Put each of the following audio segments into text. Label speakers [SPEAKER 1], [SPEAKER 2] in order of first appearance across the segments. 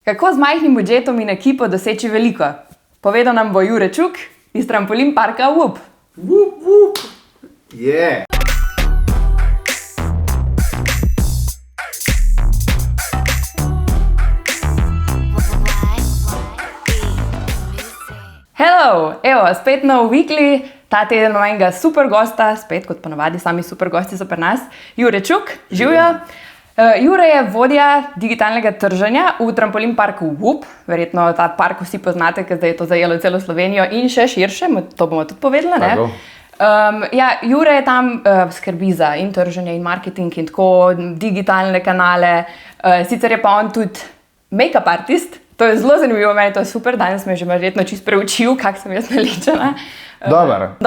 [SPEAKER 1] Kako z majhnim budžetom in ekipo doseči veliko? Povedal nam bo Jure Čuk iz Trampolin parka WUP.
[SPEAKER 2] WUP, WUP. Yeah.
[SPEAKER 1] Hello, evo, spet nov weekly. Ta teden imam enega super gosta, spet kot ponavadi, sami super gosti so pri nas. Jure Čuk, živjo. Jure je vodja digitalnega trženja v Trampolin parku WUP. Verjetno ta park vsi poznate, ker zdaj je to zajelo celo Slovenijo in še širše, to bomo tudi povedali, ne? Jure je tam skrbi za in trženje in marketing in tako, digitalne kanale. Sicer je pa on tudi make-up artist. To je zelo zanimivo, meni to je super, danes me že verjetno čisto preučil, kak sem jaz naličena.
[SPEAKER 2] Dober.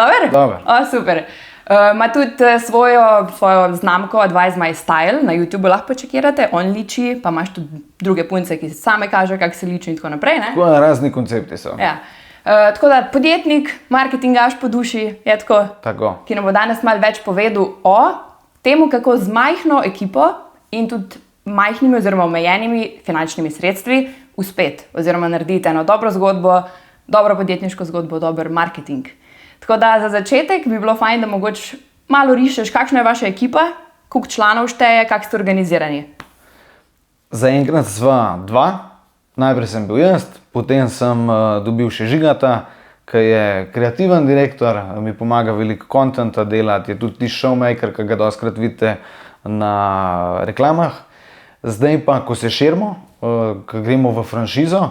[SPEAKER 1] O, super. Ima tudi svojo znamko Advise My Style, na YouTube lahko počekirate, on liči, pa imaš tudi druge punce, ki same kažejo, kako se liči in tako naprej, ne?
[SPEAKER 2] Tako razni koncepti so.
[SPEAKER 1] Ja. Tako da podjetnik, marketingaš po duši, je tako, ki nam bo danes malo več povedal o temu, kako z majhno ekipo in tudi majhnimi oziroma omejenimi finančnimi sredstvi uspeti oziroma narediti eno dobro zgodbo, dobro podjetniško zgodbo, dober marketing. Tako da za začetek bi bilo fajn, da mogoče malo rišeš, kakšna je vaša ekipa, koliko članov šteje, kako ste organizirani.
[SPEAKER 2] Zaenkrat sva dva, najprej sem bil jaz, potem sem dobil še Žigata, ki je kreativen direktor, mi pomaga veliko kontenta delati, je tudi showmaker, ki ga dostikrat vidite na reklamah. Zdaj pa, ko se širimo, ko gremo v franšizo,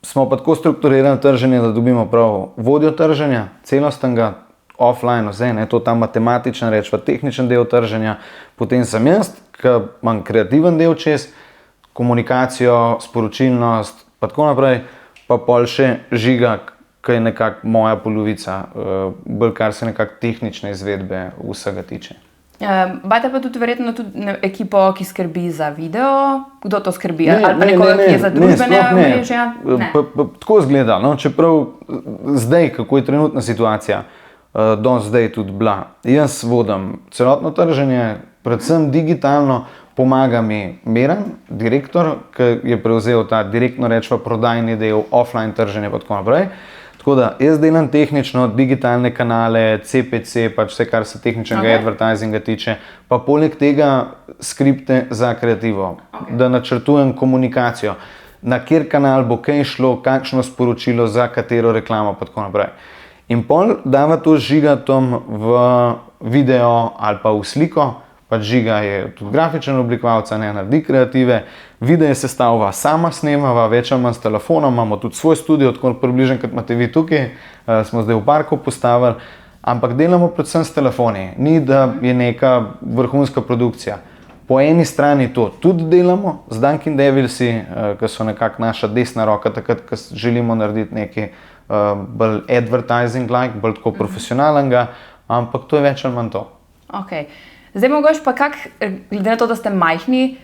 [SPEAKER 2] smo pa tako strukturirali trženje, da dobimo prav vodjo trženja, celostnega, offline, vse, ne, to ta matematičen reč, pa tehničen del trženja, potem sem jaz, ki imam kreativen del čez, komunikacijo, sporočilnost, pa tako naprej, pa pol še Žiga, ki je nekako moja polovica, bolj kar se nekako tehnične izvedbe vsega tiče.
[SPEAKER 1] Bate pa tudi verjetno tudi ekipo, ki skrbi za video, kdo to skrbi? Ali pa nekoga, ki je za družbene omrežja?
[SPEAKER 2] Tako izgleda, no? Čeprav zdaj, kako je trenutna situacija, do zdaj tudi bila. Jaz vodim celotno trženje, predvsem digitalno, pomaga mi Miran, direktor, ki je prevzel ta direktno rečva prodajni del, offline trženje pa tako naprej. Tako da jaz delam tehnično, digitalne kanale, CPC, pač vse, kar se tehničnega advertisinga tiče, pa poleg tega skripte za kreativo, da načrtujem komunikacijo, na kjer kanal bo kaj šlo, kakšno sporočilo za katero reklamo pa tako naprej. In pol dava to z Žigatom v video ali pa v sliko, pač Žiga je tudi grafičen oblikovalec, ne naredi kreative, videe sestavlja, sama snemava, več ali manj s telefonom, imamo tudi svoj studio, tako približen, kot imate vi tukaj, smo zdaj v parku postavili, ampak delamo predvsem s telefoni, ni da je neka vrhunska produkcija. Po eni strani to tudi delamo z Dunkin Devilsi, ki so nekako naša desna roka, takrat, ko želimo narediti nekaj bolj advertising-like, bolj tako profesionalnega, ampak to je več ali manj to.
[SPEAKER 1] Zdaj mogoče pa glede na to, da ste majhni,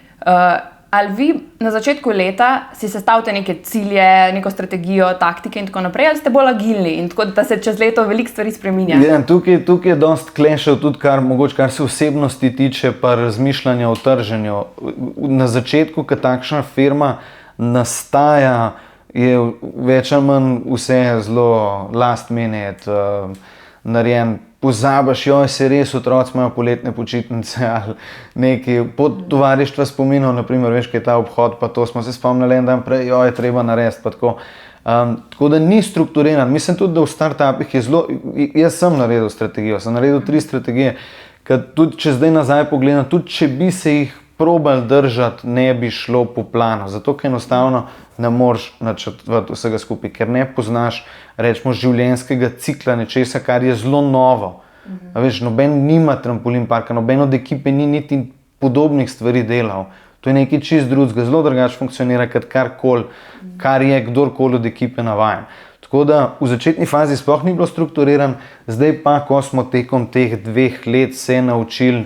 [SPEAKER 1] ali vi na začetku leta si sestavite neke cilje, neko strategijo, taktike in tako naprej, ali ste bolj agilni in tako, da se čez leto veliko stvari spreminja?
[SPEAKER 2] Tukaj je dosti klešev tudi, kar se osebnosti tiče, pa razmišljanja o trženju. Na začetku, ko takšna firma nastaja, je več ali manj vse zelo last minute narejen. Pozabiš, joj, se res otroci imajo poletne počitnice ali nekaj, pod tovarištva spominov, naprimer, veš, kaj je ta obhod, pa to smo se spomnili en dan prej, joj, je treba narediti, pa tako. Tako da ni strukturiran. Mislim tudi, da v startupih je zelo, jaz sem naredil strategijo, sem naredil 3 strategije, ker tudi, če zdaj nazaj pogledam, tudi če bi se jih probali držati, ne bi šlo po planu, zato ker enostavno ne moreš načrtovati vsega skupaj, ker ne poznaš, rečemo, življenjskega cikla nečesa, kar je zelo novo. Veš, noben nima Trampolin parka, noben od ekipe ni niti podobnih stvari delal. To je nekaj čist drugega, zelo drugače funkcionira kot karkoli, kar je kdorkoli od ekipe navajen. Tako da v začetni fazi sploh ni bilo strukturiran, zdaj pa, ko smo tekom teh 2 let se naučili,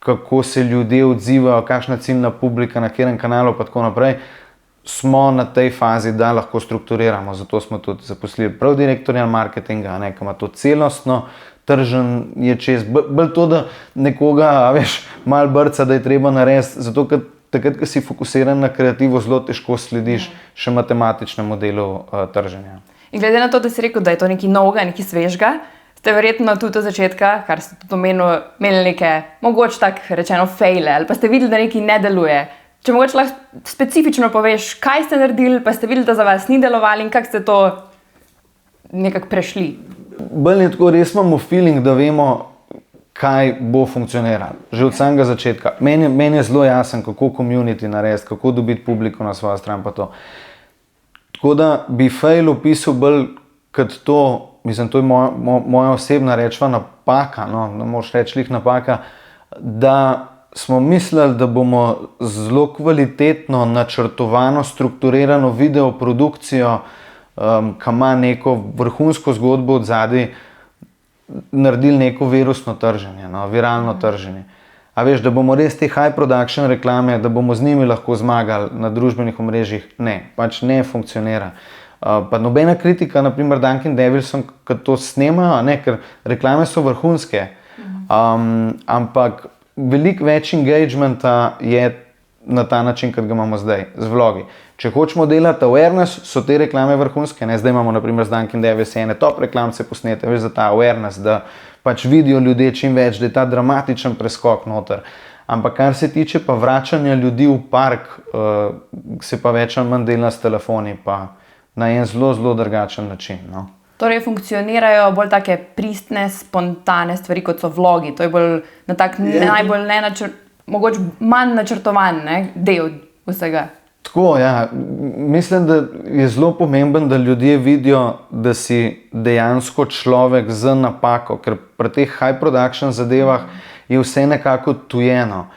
[SPEAKER 2] kako se ljudje odzivajo, kakšna ciljna publika, na katerem kanalu pa tako naprej, smo na tej fazi, da lahko strukturiramo. Zato smo tudi zaposlili prav direktorja marketinga, ki ima to celostno trženje čez. Bolj to, da nekoga, veš, malo brca, da je treba narediti, zato ker takrat, ko si fokusiran na kreativo, zelo težko slediš še matematičnemu delu trženja.
[SPEAKER 1] In glede na to, da si rekel, da je to nekaj novega, nekaj svežega, ste verjetno tudi od začetka, kar ste tudi imeli neke, mogoče tako rečeno, faile, ali pa ste videli, da nekaj ne deluje. Če mogoče lahko specifično poveš, kaj ste naredili, pa ste videli, da za vas ni delovalo in kako ste to nekako prešli.
[SPEAKER 2] Bolj je tako, res imamo feeling, da vemo, kaj bo funkcioniralo. Že od samega začetka. Meni je zelo jasen, kako community narediti, kako dobiti publiko na svojo stran pa to. Tako da bi fail opisal bolj kot to, mislim, to je moja osebna rečva napaka, no, ne moreš reči lih napaka, da smo mislili, da bomo zelo kvalitetno, načrtovano, strukturirano videoprodukcijo, ki ima neko vrhunsko zgodbo od zadaj, naredili neko virusno trženje, no, viralno trženje. A veš, da bomo res te high production reklame, da bomo z njimi lahko zmagali na družbenih omrežjih, ne, pač ne funkcionira. Pa nobena kritika, naprimer Dunkin' Devilson, ki to snemajo, ne, ker reklame so vrhunske, ampak veliko več engagementa je na ta način, kot ga imamo zdaj, z vlogi. Če hočemo delati awareness, so te reklame vrhunske, ne, zdaj imamo naprimer z Dunkin' Devilson ene top reklamce posnete, veš, za ta awareness, da pač vidijo ljudje čim več, da je ta dramatičen preskok noter. Ampak kar se tiče pa vračanja ljudi v park, se pa več ali manj dela s telefoni, pa na en zelo, zelo drugačen način. No.
[SPEAKER 1] Torej funkcionirajo bolj take pristne, spontane stvari, kot so vlogi. To je bolj na tak najbolj mogoče manj načrtovan, ne, del vsega.
[SPEAKER 2] Tako, ja. Mislim, da je zelo pomemben, da ljudje vidijo, da si dejansko človek z napako, ker pri teh high production zadevah je vse nekako tujeno.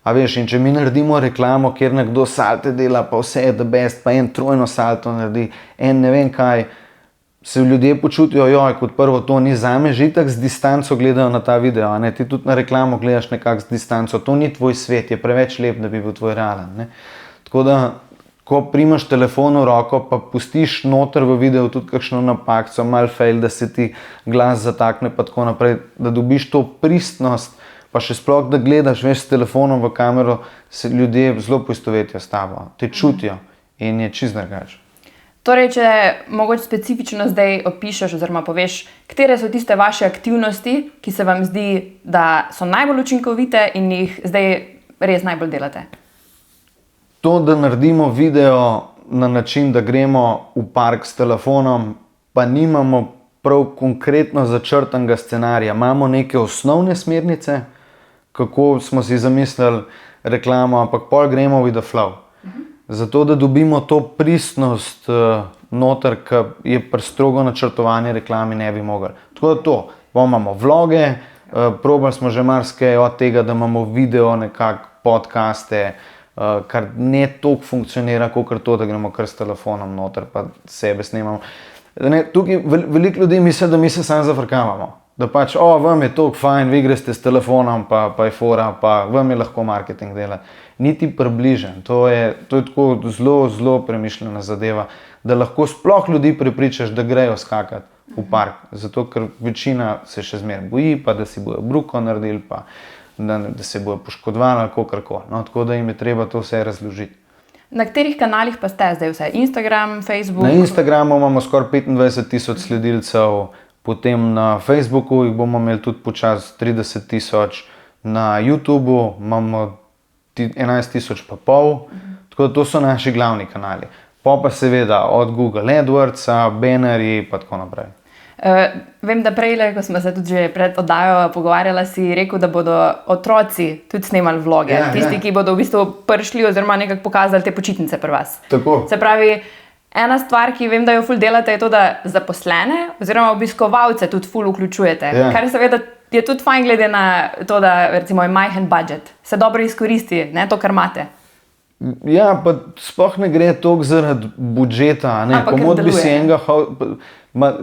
[SPEAKER 2] A veš, in če mi naredimo reklamo, kjer nekdo salte dela, pa vse je the best, pa en trojno salto naredi, en ne vem kaj, se ljudje počutijo, joj, kot prvo to ni zame, že itak z distanco gledajo na ta video, a ne, ti tudi na reklamo gledaš nekako z distanco, to ni tvoj svet, je preveč lep, da bi bil tvoj realen, ne. Tako da, ko primaš telefon v roko, pa pustiš noter v videu tudi kakšno napakco, mal fail, da se ti glas zatakne, pa tako naprej, da dobiš to pristnost, pa še sploh, da gledaš, veš, s telefonom v kamero, se ljudje zelo poistovetijo s tabo, te čutijo in je čisto drugače.
[SPEAKER 1] Torej, če mogoče specifično zdaj opišeš oziroma poveš, katere so tiste vaše aktivnosti, ki se vam zdi, da so najbolj učinkovite in jih zdaj res najbolj delate?
[SPEAKER 2] To, da naredimo video na način, da gremo v park s telefonom, pa nimamo prav konkretno začrtanega scenarija. Imamo neke osnovne smernice, kako smo si zamislili reklamo, ampak pol gremo with the flow. Zato, da dobimo to pristnost noter, ki je prestrogo načrtovanje reklami ne bi mogli. Tako da to, imamo vloge, probali smo že marsikaj od tega, da imamo video, nekako podcaste, kar ne toliko funkcionira, kot to, da gremo kar s telefonom noter, pa sebe snemamo. Tukaj veliko ljudi misli, da mi se samo zafrkavamo. Da pač, vam je toliko fajn, vi greste s telefonom, pa je fora, pa vam je lahko marketing delati. Niti približen. To je tako zelo, zelo premišljena zadeva, da lahko sploh ljudi prepričaš, da grejo skakati v park. Zato, ker večina se še zmeraj boji, pa da si bojo bruko naredili, pa da se bojo poškodovali ali kakorkoli. No, tako da jim je treba to vse razložiti.
[SPEAKER 1] Na katerih kanalih pa ste zdaj vse? Instagram, Facebook?
[SPEAKER 2] Na Instagramu imamo skoraj 25,000 sledilcev, potem na Facebooku jih bomo imeli tudi počasi 30,000, na YouTubu imamo 11,500 pa pol, tako da to so naši glavni kanali. Pa seveda od Google AdWordsa, bannerji pa tako naprej.
[SPEAKER 1] Vem, da prej, ko smo se tudi že pred oddajo pogovarjali, si rekel, da bodo otroci tudi snemali vloge. Ja, tisti, ki bodo v bistvu prišli oziroma nekako pokazali te počitnice pri vas.
[SPEAKER 2] Tako.
[SPEAKER 1] Se pravi, ena stvar, ki vem, da jo ful delate, je to, da zaposlene oziroma obiskovalce tudi ful vključujete. Ja. Kar seveda je tudi fajn glede na to, da recimo je majhen budget. Se dobro izkoristi, ne, to, kar imate.
[SPEAKER 2] Ja, pa sploh ne gre toliko zaradi budžeta, ne, komod bi si enega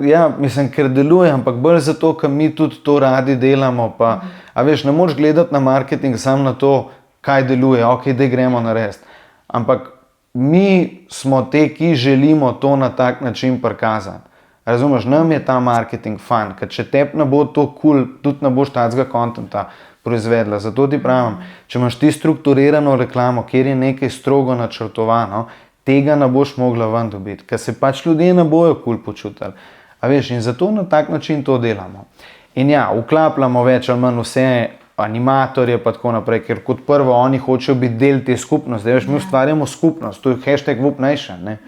[SPEAKER 2] ja, mislim, ker deluje, ampak bolj zato, ker mi tudi to radi delamo, pa, a veš, ne moreš gledati na marketing samo na to, kaj deluje, ok, da gremo narediti. Ampak mi smo te, ki želimo to na tak način prikazati. Razumeš, nam je ta marketing fan, ker če tebi ne bo to kul, tudi ne boš takega kontenta proizvedla. Zato ti pravim, če imaš ti strukturirano reklamo, kjer je nekaj strogo načrtovano, tega ne boš mogla ven dobiti, ker se pač ljudje ne bojo kul počutili. A veš, in zato na tak način to delamo. In ja, vklapljamo več ali manj vse animatorje pa tako naprej, ker kot prvo oni hočejo biti del te skupnosti. Veš, mi ustvarjamo skupnost, to je hashtag #WhoopNation, ne.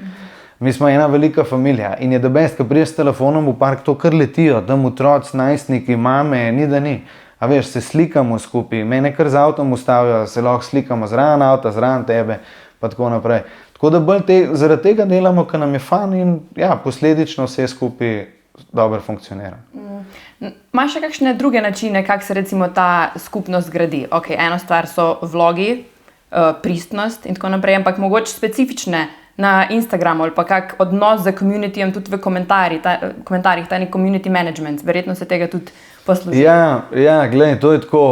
[SPEAKER 2] Mi smo ena velika familija in je the best, ko prideš s telefonom v park, to kar letijo, tam otroci, najstniki, mame, ni da ni. A veš, se slikamo skupaj, mene kar z avtom ustavijo, se lahko slikamo zraven avta, zraven tebe, pa tako naprej. Tako da bolj zaradi tega delamo, ker nam je fan in ja, posledično vse skupaj dobro funkcionira.
[SPEAKER 1] Imaš še kakšne druge načine, kako se recimo ta skupnost gradi? Ok, eno stvar so vlogi, pristnost in tako naprej, ampak mogoče specifične na Instagramu ali pa kak odnos z komunitijem tudi v komentarjih, ta nek community management, verjetno se tega tudi posluži.
[SPEAKER 2] Ja, gledaj, to je tako,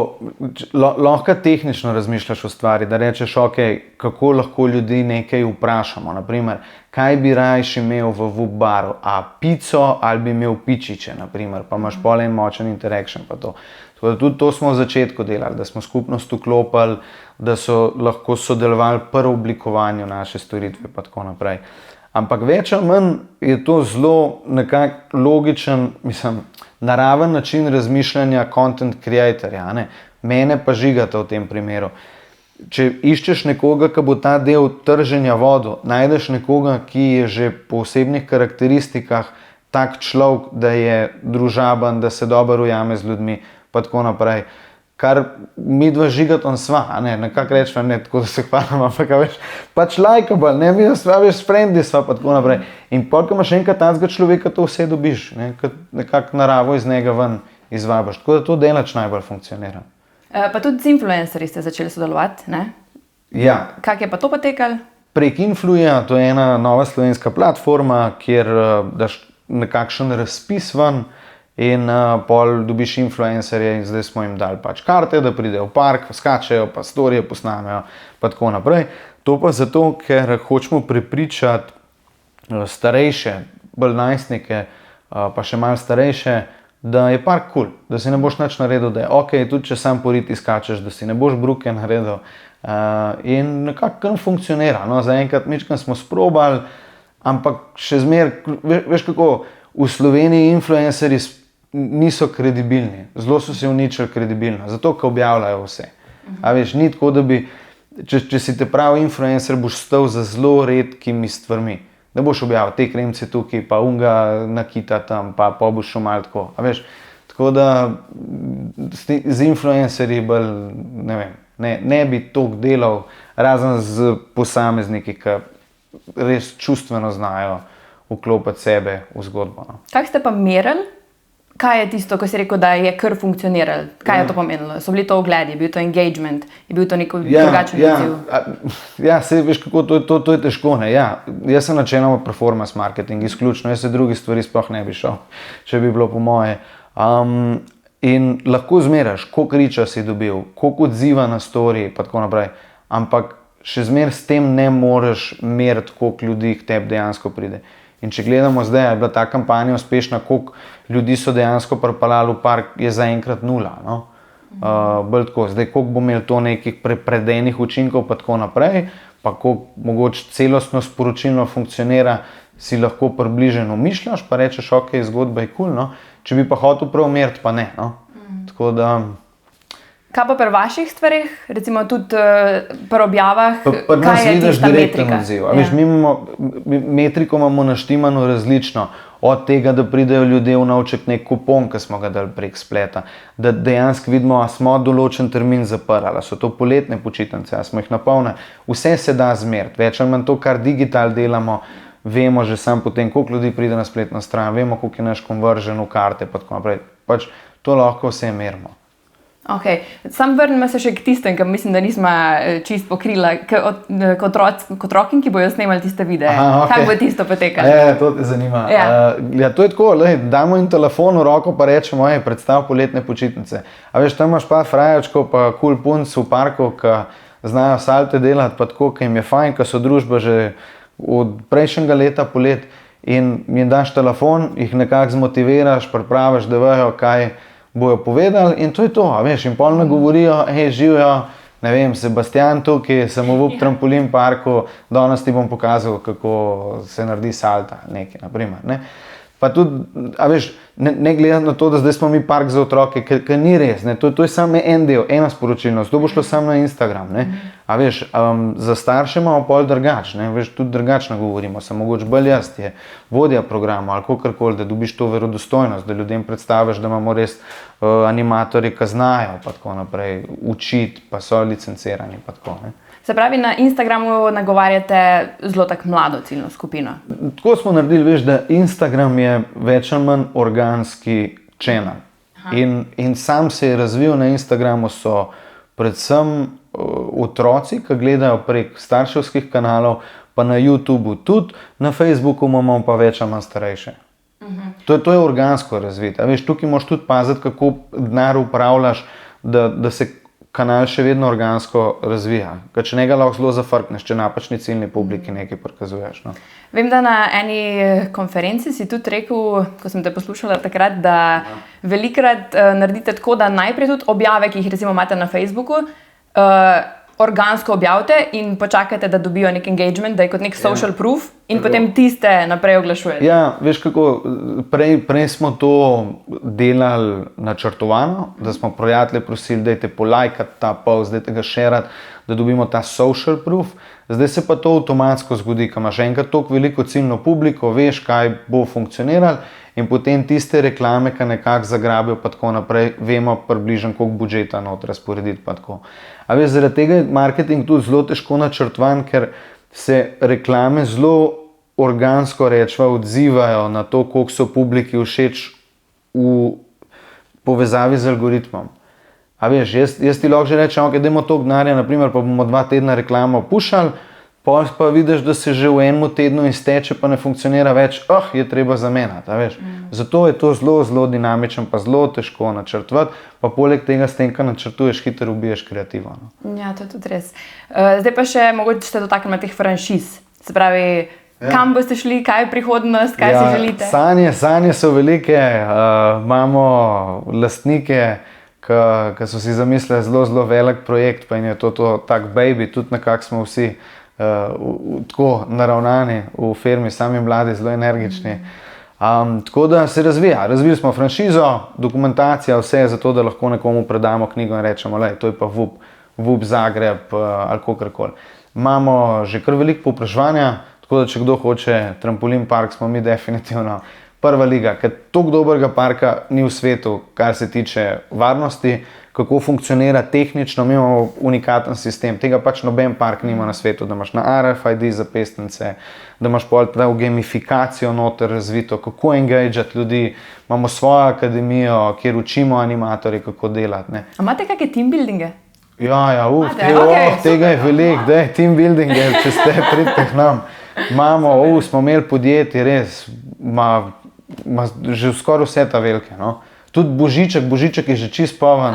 [SPEAKER 2] lahko tehnično razmišljaš o stvari, da rečeš, ok, kako lahko ljudi nekaj vprašamo, naprimer, kaj bi rajši imel v Whoop baru, a pico ali bi imel pičiče, naprimer, pa imaš pol en močen interaction pa to. Tako da tudi to smo v začetku delali, da smo skupnost vklopili, da so lahko sodelovali pri oblikovanju naše storitve pa tako naprej. Ampak več ali manj je to zelo nekako logičen, mislim, naraven način razmišljanja content creatorja, ne? Mene pa žigata v tem primeru. Če iščeš nekoga, ki bo ta del trženja vodil, najdeš nekoga, ki je že po osebnih karakteristikah tak človek, da je družaben, da se dobro ujame z ljudmi, pa tako naprej. Kar mi dva žigatom sva, nekako rečemo, ne tako, da se hvalimo, ampak veš, pač likeable, ne, mi sva, veš, friendly sva, pa tako naprej. In pol, ko imaš enkrat takega človeka, to vse dobiš, ne, nekako naravo iz njega ven izvabiš. Tako da to delač najbolj funkcionira.
[SPEAKER 1] Pa tudi z influencerji ste začeli sodelovati, ne?
[SPEAKER 2] Ja.
[SPEAKER 1] Kako je pa to potekalo?
[SPEAKER 2] Prek Influja, to je ena nova slovenska platforma, kjer daš nekakšen razpis ven, in pol dobiš influencerje in zdaj smo jim dali pač karte, da pridejo v park, skačejo, pa storije posnamejo, pa tako naprej. To pa zato, ker hočemo prepričati starejše, bolj najstnike, pa še malo starejše, da je park cool, da si ne boš nič naredil, da je ok, tudi če sam po riti skačeš, da si ne boš bruke naredil. In nekako kar funkcionira. No, zaenkrat mičkam smo sprobali, ampak še zmer, veš kako, v Sloveniji influencerji niso kredibilni, zelo so se uničili kredibilno, zato ker objavljajo vse. A veš, ni tako, da bi, če si te pravi influencer, boš stal za zelo redkimi stvarmi. Ne boš objavil te kremce tukaj, pa unga nakita tam, pa boš šel malo tako. A veš, tako da z influencerji bolj, ne vem, ne bi toliko delal, razen z posamezniki, ki res čustveno znajo vklopiti sebe v zgodbo. No.
[SPEAKER 1] Kako ste pa merili? Kaj je tisto, ko si rekel, da je kar funkcioniralo? Kaj je to pomenilo? So bili to ogledi, je bil to engagement, je bil to neko drugačen odziv?
[SPEAKER 2] Ja, sej veš kako, to je težko, ne. Ja, jaz sem načeloma performance marketing, izključno, jaz se drugi stvari sploh ne bi šel, če bi bilo po moje. In lahko zmeraš, koliko riča si dobil, koliko odziva na story, pa tako naprej, ampak še zmer s tem ne moreš meriti, koliko ljudi k tebi dejansko pride. In če gledamo zdaj, je bila ta kampanja uspešna, koliko ljudi so dejansko pripeljali v park, je zaenkrat 0. No? Bolj tako, zdaj koliko bo imel to nekih predenih učinkov pa tako naprej, pa koliko mogoče celostno sporočilno funkcionira, si lahko približeno mišljaš, pa rečeš, ok, zgodba je cool, no? Če bi pa hotel prav meriti, pa ne. No? Tako da...
[SPEAKER 1] Kaj pa pri vaših stvarih, recimo tudi pri objavah,
[SPEAKER 2] kaj je tista metrika? Ja. Veš, mi metriko imamo naštimano različno, od tega, da pridejo ljudje v navček nek kupon, ki smo ga dali prek spleta, da dejansko vidimo, a smo določen termin zaprli, ali so to poletne počitnice, a smo jih napolnili. Vse se da zmeriti, več ali manj to, kar digital delamo, vemo že sam potem, koliko ljudi pride na spletno stran, vemo, koliko je naš conversion v karte, pa tako naprej. Pač to lahko vse merimo.
[SPEAKER 1] Ok, sam vrnimo se še k tistem, ki mislim, da nismo čist pokrila, k otrokom, ki bojo snemali tiste videe. Okay. Kako bo tisto potekalo?
[SPEAKER 2] To te zanima.
[SPEAKER 1] Ja.
[SPEAKER 2] To je tako, damo jim telefon v roko, pa rečemo, predstav poletne počitnice. A veš, tam imaš pa frajačko, pa cool punc v parku, ki znajo salte delati, pa tako, ki jim je fajn, ki so družba že od prejšnjega leta polet. in jim daš telefon, jih nekako zmotiviraš, pripraviš, da vejo, kaj bojo povedali in to je to, a veš, in pol ne govorijo, hej, živijo, ne vem, Sebastian tukaj, sem v trampolin parku, danes ti bom pokazal, kako se naredi salta, nekaj, naprimer, ne. Pa tudi, a veš, ne gledati na to, da zdaj smo mi park za otroke, ker ni res, ne, to je samo en del, ena sporočilnost, to bo šlo samo na Instagram, ne, a veš, za starše imamo pol drugač, ne, veš, tudi drugačno govorimo, sem mogoče bolj jaz, je vodja programa ali kakorkoli, da dobiš to verodostojnost, da ljudem predstaviš, da imamo res animatorji, ki znajo, pa tako naprej, učiti, pa so licencirani, pa tako, ne.
[SPEAKER 1] Se pravi, na Instagramu nagovarjate zelo tako mlado ciljno skupino.
[SPEAKER 2] Tako smo naredili, veš, da Instagram je več ali manj organski channel. In sam se je razvil na Instagramu, so predvsem otroci, ki gledajo prek starševskih kanalov, pa na YouTubu tudi, na Facebooku imamo pa več ali manj starejše. To je organsko razvit. A veš, tukaj moraš tudi paziti, kako denar upravljaš, da se kanal še vedno organsko razvija. Ker če njega lahko zelo zafrkneš, če napačni ciljni publiki nekaj prikazuješ. No.
[SPEAKER 1] Vem, da na eni konferenci si tudi rekel, ko sem te poslušala takrat, da velikokrat naredite tako, da najprej tudi objave, ki jih recimo imate na Facebooku, organsko objavite in počakate, da dobijo nek engagement, da je kot nek social proof in potem tiste naprej oglašujete.
[SPEAKER 2] Ja, veš kako, prej smo to delali načrtovano, da smo prijatelje prosili, dajte polajkati ta post, dajte ga šerati, da dobimo ta social proof. Zdaj se pa to avtomatsko zgodi, ko imaš enkrat toliko veliko ciljno publiko, veš, kaj bo funkcioniralo in potem tiste reklame, ki nekako zagrabijo pa tako naprej, vemo približno, koliko budžeta not razporediti pa tako. A veš, zaradi tega je marketing tudi zelo težko načrtovan, ker se reklame zelo organsko odzivajo na to, koliko so publiki všeč v povezavi z algoritmom. A veš, jaz ti lahko že rečem, ok, dajmo toliko denarja, naprimer, pa bomo 2 tedna reklamo pušali, pol pa vidiš, da se že v enem tednu izteče, pa ne funkcionira več, je treba zamenjati, a veš. Zato je to zelo, zelo dinamičen, pa zelo težko načrtovati, pa poleg tega s tem, kar načrtuješ, hitro ubiješ kreativo. No.
[SPEAKER 1] Ja, to je tudi res. Zdaj pa še mogoče ste dotaknili teh franšiz, se pravi, kam boste šli, kaj je prihodnost, kaj si želite?
[SPEAKER 2] Sanje so velike, imamo lastnike, ki so si zamislili zelo, zelo velik projekt, pa in je to tak baby, tudi nekako smo vsi tako naravnani v firmi, sami mladi, zelo energični. Tako da se razvija. Razvili smo franšizo, dokumentacija, vse je zato, da lahko nekomu predamo knjigo in rečemo, lej, to je pa VUP Zagreb ali kakorkoli. Imamo že kar veliko povpraševanja, tako da če kdo hoče trampolin park, smo mi definitivno prva liga, ker toliko dobrega parka ni v svetu, kar se tiče varnosti, kako funkcionira tehnično, mi imamo unikaten sistem, tega pač noben park nima na svetu, da imaš na RFID zapestnice, da imaš pol prav gamifikacijo noter razvito, kako engageati ljudi, imamo svojo akademijo, kjer učimo animatorje, kako delati. Ne.
[SPEAKER 1] A imate kakšne team buildinge?
[SPEAKER 2] Ja, tega je veliko, team buildinge, če ste, pridite k nam. Smo imeli podjetje, res, že skoraj vse ta velike, no. Tudi Božiček je že čist poln.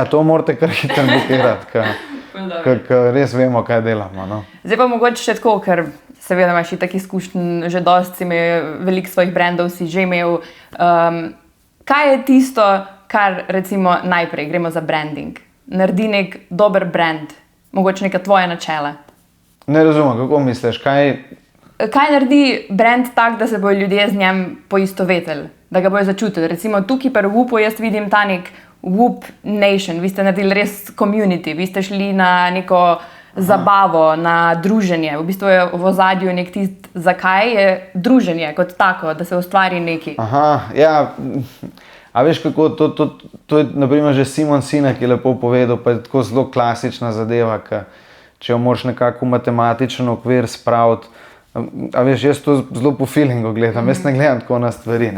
[SPEAKER 2] To morate kar hitro bukirati, ker res vemo, kaj delamo. No.
[SPEAKER 1] Zdaj pa mogoče še tako, ker seveda imaš itak izkušenj, že dosti si imel, veliko svojih brandov si že imel. Kaj je tisto, kar recimo najprej, gremo za branding, naredi nek dober brand, mogoče neka tvoja načela?
[SPEAKER 2] Ne razumem, kako misliš,
[SPEAKER 1] Kaj naredi brand tak, da se bojo ljudje z njem poistovetili, da ga bojo začutili? Recimo tukaj pri WUP-u jaz vidim ta nek WUP Nation, vi ste naredili res community, vi ste šli na neko zabavo, na druženje, v bistvu je v ozadju nek tist, zakaj je druženje kot tako, da se ustvari nekaj.
[SPEAKER 2] A veš kako, to je naprimer že Simon Sinek je lepo povedal, pa je tako zelo klasična zadeva, če jo moraš nekako v matematičen okvir spraviti. A veš, jaz to zelo po feelingu gledam, jaz ne gledam tako na stvari.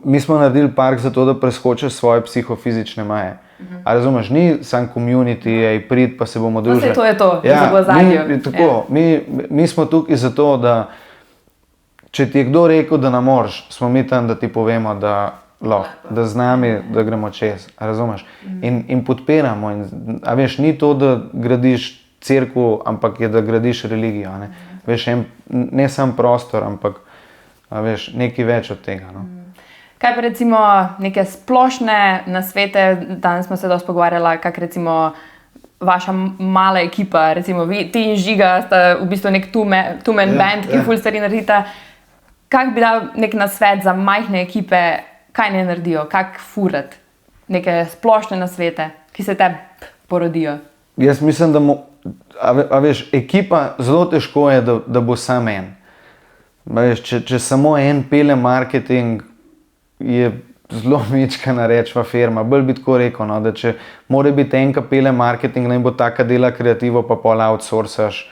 [SPEAKER 2] Mi smo naredili park zato, da preskočiš svoje psihofizične meje. A razumeš, ni sam community, prid pa se bomo družili.
[SPEAKER 1] To je to, za gozadjo.
[SPEAKER 2] Mi smo tukaj zato, da če ti je kdo rekel, da ne moreš, smo mi tam, da ti povemo, da lahko, da z nami, da gremo čez, razumeš? In podpiramo. A veš, ni to, da gradiš cerkev, ampak je, da gradiš religijo. Ne, veš, ne sam prostor, ampak veš, nekaj več od tega. No.
[SPEAKER 1] Kaj pa recimo neke splošne nasvete, danes smo se dosti pogovarjali, kak recimo vaša mala ekipa, recimo ti in Žiga sta v bistvu nek two-man band, ki ful stvari naredita. Kak bi dal nek nasvet za majhne ekipe, kaj ne naredijo, kak furat, neke splošne nasvete, ki se te porodijo?
[SPEAKER 2] Jaz mislim, da veš, ekipa zelo težko je, da bo sam en. Veš, če samo en pele marketing, je zelo mičkana rečva firma. Bolj bi tako rekel, no, da če mora biti enka pele marketing, naj bo taka dela kreativo, pa pol outsourcaš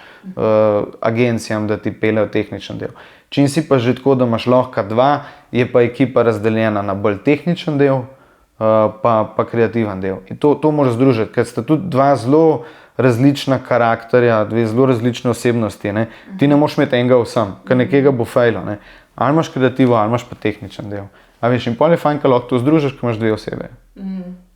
[SPEAKER 2] agencijam, da ti pelejo tehničen del. Čim si pa že tako, da imaš lahko dva, je pa ekipa razdeljena na bolj tehničen del, pa kreativen del. In to moraš združiti, ker sta tudi dva zelo različna karakterja, dve zelo različne osebnosti. Ne? Ti ne moš imeti enega vsem, ker nekega bo fejlo. Ne? Ali imaš kreativo, ali imaš pa tehničen del. A veš, in pol je fajn, ko lahko to združiš, ko imaš dve osebe.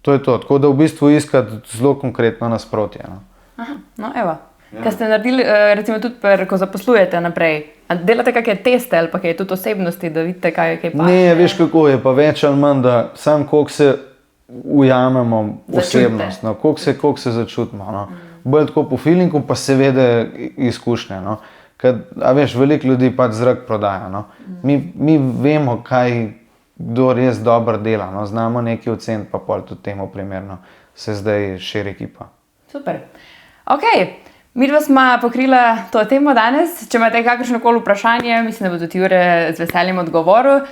[SPEAKER 2] To je to, tako da v bistvu iskati zelo konkretno nasprotje. No?
[SPEAKER 1] Aha, no evo. Kaj ste naredili, recimo tudi, ko zaposlujete naprej, a delate kakšne teste ali pa kaj tudi osebnosti, da vidite, kaj je kaj paše?
[SPEAKER 2] Ne, veš kako je, pa več ali manj, da sam koliko se ujamemo osebnost, no, koliko se začutimo. No. Bolj tako po feelingu, pa seveda izkušnje. No. Ker, a veš, veliko ljudi pač zrak prodaja. No. Mi vemo, kdo res dobro dela, no. Znamo nekaj oceniti, pa pol tudi temu primerno se zdaj širi ekipa.
[SPEAKER 1] Super. Ok, midva sva pokrila to temo danes. Če imate kakršnokoli vprašanje, mislim, da bo tudi Jure z veseljem odgovoril.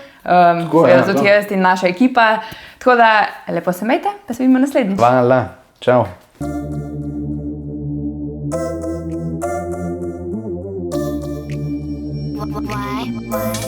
[SPEAKER 1] Tudi jaz in naša ekipa. Tako da lepo se imejte, pa se vidimo naslednjič.
[SPEAKER 2] Hvala, čau.
[SPEAKER 3] Why?